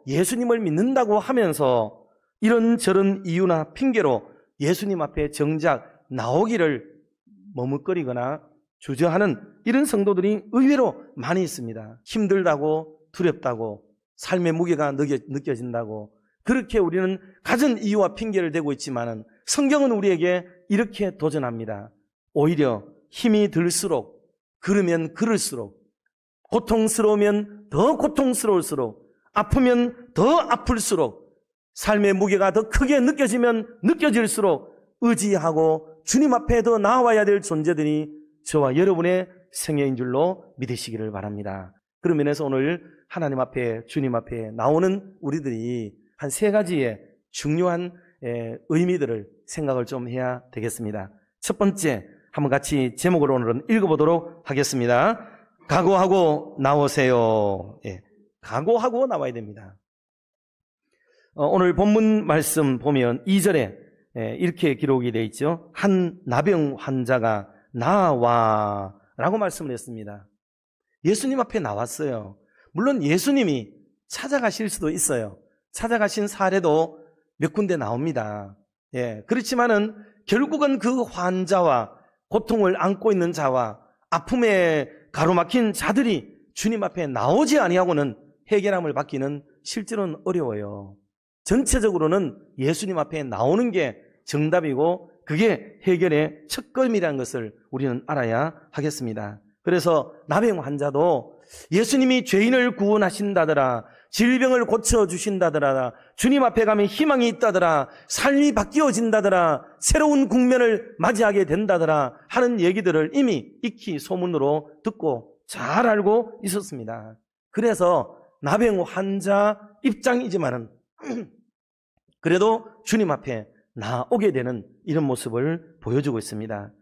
예수님을 믿는다고 하면서 이런저런 이유나 핑계로 예수님 앞에 정작 나오기를 머뭇거리거나 주저하는 이런 성도들이 의외로 많이 있습니다. 힘들다고, 두렵다고, 삶의 무게가 느껴진다고, 그렇게 우리는 갖은 이유와 핑계를 대고 있지만은 성경은 우리에게 이렇게 도전합니다. 오히려 힘이 들수록, 그러면 그럴수록, 고통스러우면 더 고통스러울수록, 아프면 더 아플수록, 삶의 무게가 더 크게 느껴지면 느껴질수록 의지하고 주님 앞에 더 나아와야 될 존재들이 저와 여러분의 생애인 줄로 믿으시기를 바랍니다. 그런 면에서 오늘 하나님 앞에, 주님 앞에 나오는 우리들이 한 3가지의 중요한 의미들을 생각을 좀 해야 되겠습니다. 첫 번째, 한번 같이 제목을 오늘은 읽어보도록 하겠습니다. 각오하고 나오세요. 각오하고 나와야 됩니다. 오늘 본문 말씀 보면 2절에 이렇게 기록이 되어 있죠. 한 나병 환자가 나와 라고 말씀을 했습니다. 예수님 앞에 나왔어요. 물론 예수님이 찾아가실 수도 있어요. 찾아가신 사례도 몇 군데 나옵니다. 그렇지만은 결국은 그 환자와 고통을 안고 있는 자와 아픔에 가로막힌 자들이 주님 앞에 나오지 아니하고는 해결함을 받기는 실제로는 어려워요. 전체적으로는 예수님 앞에 나오는 게 정답이고 그게 해결의 첫걸음이라는 것을 우리는 알아야 하겠습니다. 그래서 나병 환자도 예수님이 죄인을 구원하신다더라, 질병을 고쳐주신다더라, 주님 앞에 가면 희망이 있다더라, 삶이 바뀌어진다더라, 새로운 국면을 맞이하게 된다더라 하는 얘기들을 이미 익히 소문으로 듣고 잘 알고 있었습니다. 그래서 나병 환자 입장이지만은 그래도 주님 앞에 나오게 되는 이런 모습을 보여주고 있습니다.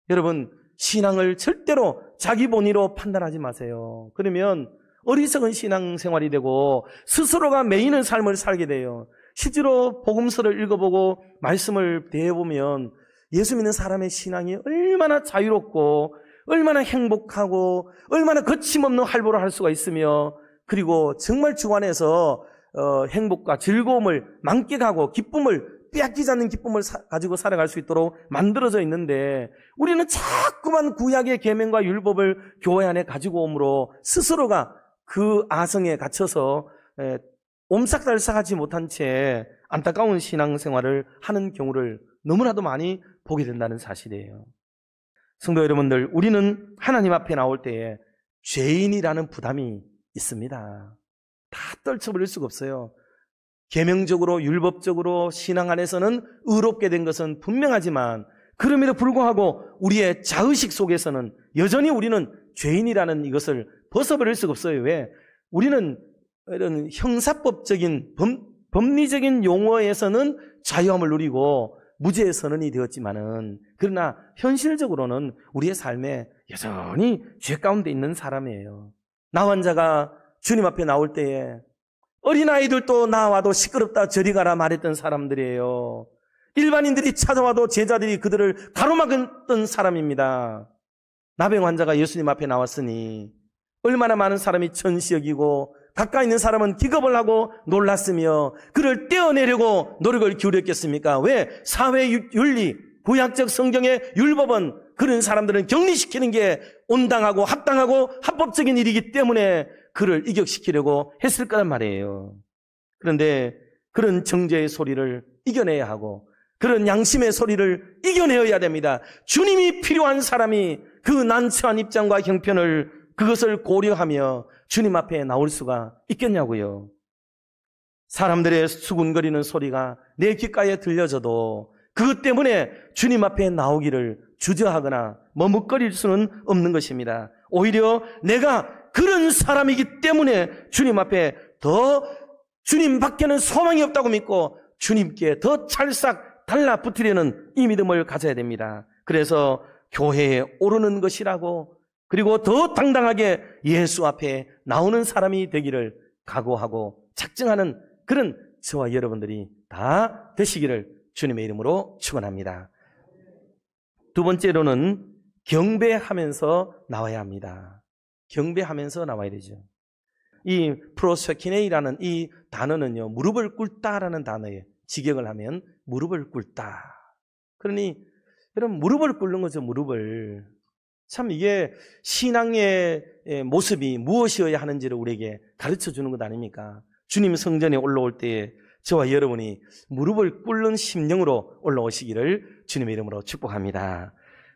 여러분, 신앙을 절대로 자기 본위로 판단하지 마세요. 그러면 어리석은 신앙생활이 되고 스스로가 매이는 삶을 살게 돼요. 실제로 복음서를 읽어보고 말씀을 대해보면 예수 믿는 사람의 신앙이 얼마나 자유롭고 얼마나 행복하고 얼마나 거침없는 활보를 할 수가 있으며, 그리고 정말 주 안에서 행복과 즐거움을 만끽하고 기쁨을 빼앗기지 않는 기쁨을 가지고 살아갈 수 있도록 만들어져 있는데, 우리는 자꾸만 구약의 계명과 율법을 교회 안에 가지고 오므로 스스로가 그 아성에 갇혀서 옴싹달싹하지 못한 채 안타까운 신앙생활을 하는 경우를 너무나도 많이 보게 된다는 사실이에요. 성도 여러분들, 우리는 하나님 앞에 나올 때에 죄인이라는 부담이 있습니다. 다 떨쳐버릴 수가 없어요. 계명적으로 율법적으로 신앙 안에서는 의롭게 된 것은 분명하지만 그럼에도 불구하고 우리의 자의식 속에서는 여전히 우리는 죄인이라는 이것을 벗어버릴 수가 없어요. 왜? 우리는 이런 형사법적인 법리적인 용어에서는 자유함을 누리고 무죄의 선언이 되었지만은, 그러나 현실적으로는 우리의 삶에 여전히 죄 가운데 있는 사람이에요. 나 환자가 주님 앞에 나올 때에 어린아이들도 나와도 시끄럽다 저리 가라 말했던 사람들이에요. 일반인들이 찾아와도 제자들이 그들을 가로막았던 사람입니다. 나병 환자가 예수님 앞에 나왔으니 얼마나 많은 사람이 천시 여기고 가까이 있는 사람은 기겁을 하고 놀랐으며 그를 떼어내려고 노력을 기울였겠습니까? 왜? 사회윤리, 구약적 성경의 율법은 그런 사람들은 격리시키는 게 온당하고 합당하고 합법적인 일이기 때문에 그를 이격시키려고 했을 거란 말이에요. 그런데 그런 정죄의 소리를 이겨내야 하고 그런 양심의 소리를 이겨내어야 됩니다. 주님이 필요한 사람이 그 난처한 입장과 형편을, 그것을 고려하며 주님 앞에 나올 수가 있겠냐고요. 사람들의 수군거리는 소리가 내 귓가에 들려져도 그것 때문에 주님 앞에 나오기를 주저하거나 머뭇거릴 수는 없는 것입니다. 오히려 내가 그런 사람이기 때문에 주님 앞에 더 주님 밖에는 소망이 없다고 믿고 주님께 더 찰싹 달라붙으려는 이 믿음을 가져야 됩니다. 그래서 교회에 오르는 것이라고, 그리고 더 당당하게 예수 앞에 나오는 사람이 되기를 각오하고 작정하는 그런 저와 여러분들이 다 되시기를 주님의 이름으로 축원합니다. 두 번째로는 경배하면서 나와야 합니다. 경배하면서 나와야 되죠. 이 프로스키네이라는 이 단어는요, 무릎을 꿇다라는 단어예요. 직역을 하면 무릎을 꿇다. 그러니 여러분, 무릎을 꿇는 거죠. 무릎을. 참 이게 신앙의 모습이 무엇이어야 하는지를 우리에게 가르쳐 주는 것 아닙니까? 주님 성전에 올라올 때에 저와 여러분이 무릎을 꿇는 심령으로 올라오시기를 주님의 이름으로 축복합니다.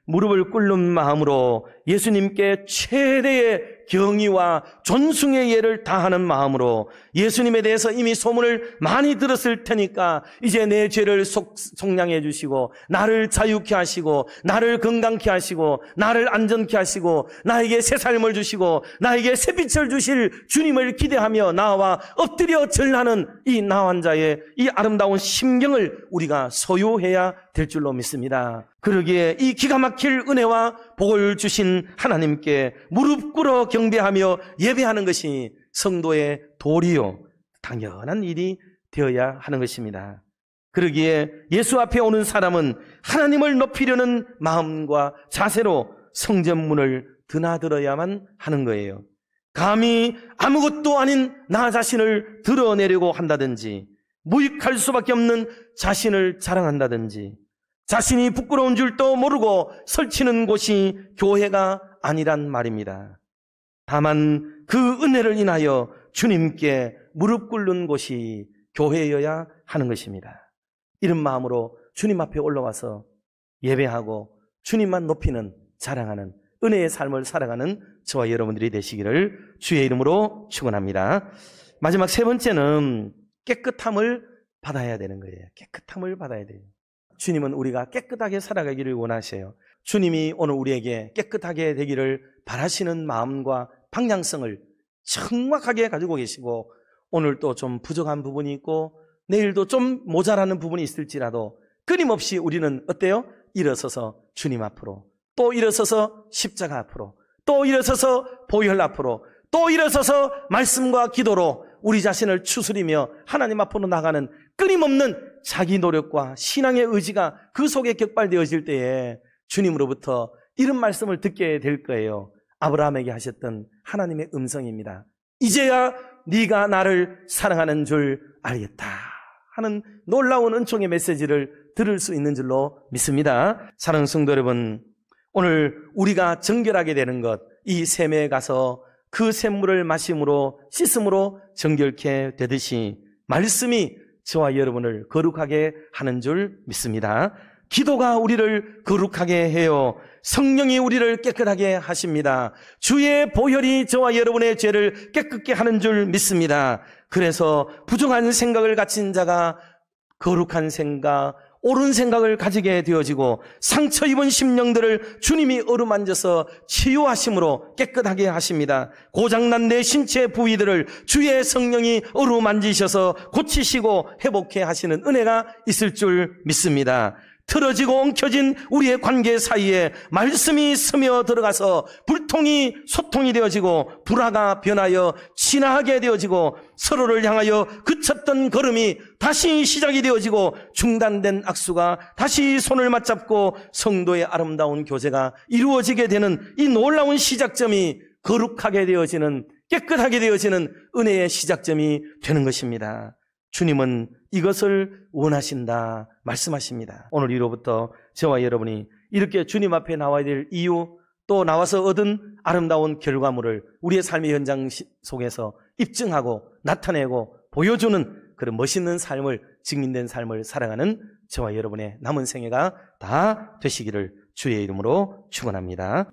무릎을 꿇는 마음으로 예수님께 최대의 경의와 존숭의 예를 다하는 마음으로 예수님에 대해서 이미 소문을 많이 들었을 테니까 이제 내 죄를 속량해 주시고 나를 자유케 하시고 나를 건강케 하시고 나를 안전케 하시고 나에게 새 삶을 주시고 나에게 새 빛을 주실 주님을 기대하며 나와 엎드려 절하는 이 나 환자의 이 아름다운 심경을 우리가 소유해야 될 줄로 믿습니다. 그러기에 이 기가 막힐 은혜와 복을 주신 하나님께 무릎 꿇어 경배하며 예배하는 것이 성도의 도리요 당연한 일이 되어야 하는 것입니다. 그러기에 예수 앞에 오는 사람은 하나님을 높이려는 마음과 자세로 성전문을 드나들어야만 하는 거예요. 감히 아무것도 아닌 나 자신을 드러내려고 한다든지 무익할 수밖에 없는 자신을 자랑한다든지 자신이 부끄러운 줄도 모르고 설치는 곳이 교회가 아니란 말입니다. 다만 그 은혜를 인하여 주님께 무릎 꿇는 곳이 교회여야 하는 것입니다. 이런 마음으로 주님 앞에 올라와서 예배하고 주님만 높이는 자랑하는 은혜의 삶을 살아가는 저와 여러분들이 되시기를 주의 이름으로 축원합니다. 마지막 세 번째는 깨끗함을 받아야 되는 거예요. 깨끗함을 받아야 돼요. 주님은 우리가 깨끗하게 살아가기를 원하셔요. 주님이 오늘 우리에게 깨끗하게 되기를 바라시는 마음과 방향성을 정확하게 가지고 계시고 오늘도 좀 부족한 부분이 있고 내일도 좀 모자라는 부분이 있을지라도 끊임없이 우리는 어때요? 일어서서 주님 앞으로 또 일어서서 십자가 앞으로 또 일어서서 보혈 앞으로 또 일어서서 말씀과 기도로 우리 자신을 추스리며 하나님 앞으로 나가는 끊임없는 자기 노력과 신앙의 의지가 그 속에 격발되어질 때에 주님으로부터 이런 말씀을 듣게 될 거예요. 아브라함에게 하셨던 하나님의 음성입니다. 이제야 네가 나를 사랑하는 줄 알겠다 하는 놀라운 은총의 메시지를 들을 수 있는 줄로 믿습니다. 사랑하는 성도 여러분, 오늘 우리가 정결하게 되는 것, 이 샘에 가서 그 샘물을 마심으로 씻음으로 정결케 되듯이 말씀이 저와 여러분을 거룩하게 하는 줄 믿습니다. 기도가 우리를 거룩하게 해요. 성령이 우리를 깨끗하게 하십니다. 주의 보혈이 저와 여러분의 죄를 깨끗게 하는 줄 믿습니다. 그래서 부정한 생각을 가진 자가 거룩한 생각, 옳은 생각을 가지게 되어지고 상처 입은 심령들을 주님이 어루만져서 치유하심으로 깨끗하게 하십니다. 고장난 내 신체 부위들을 주의 성령이 어루만지셔서 고치시고 회복해 하시는 은혜가 있을 줄 믿습니다. 틀어지고 엉켜진 우리의 관계 사이에 말씀이 스며 들어가서 불통이 소통이 되어지고 불화가 변하여 친화하게 되어지고 서로를 향하여 그쳤던 걸음이 다시 시작이 되어지고 중단된 악수가 다시 손을 맞잡고 성도의 아름다운 교제가 이루어지게 되는 이 놀라운 시작점이 거룩하게 되어지는, 깨끗하게 되어지는 은혜의 시작점이 되는 것입니다. 주님은 이것을 원하신다 말씀하십니다. 오늘 이로부터 저와 여러분이 이렇게 주님 앞에 나와야 될 이유, 또 나와서 얻은 아름다운 결과물을 우리의 삶의 현장 속에서 입증하고 나타내고 보여주는 그런 멋있는 삶을, 증인된 삶을 살아가는 저와 여러분의 남은 생애가 다 되시기를 주의 이름으로 축원합니다.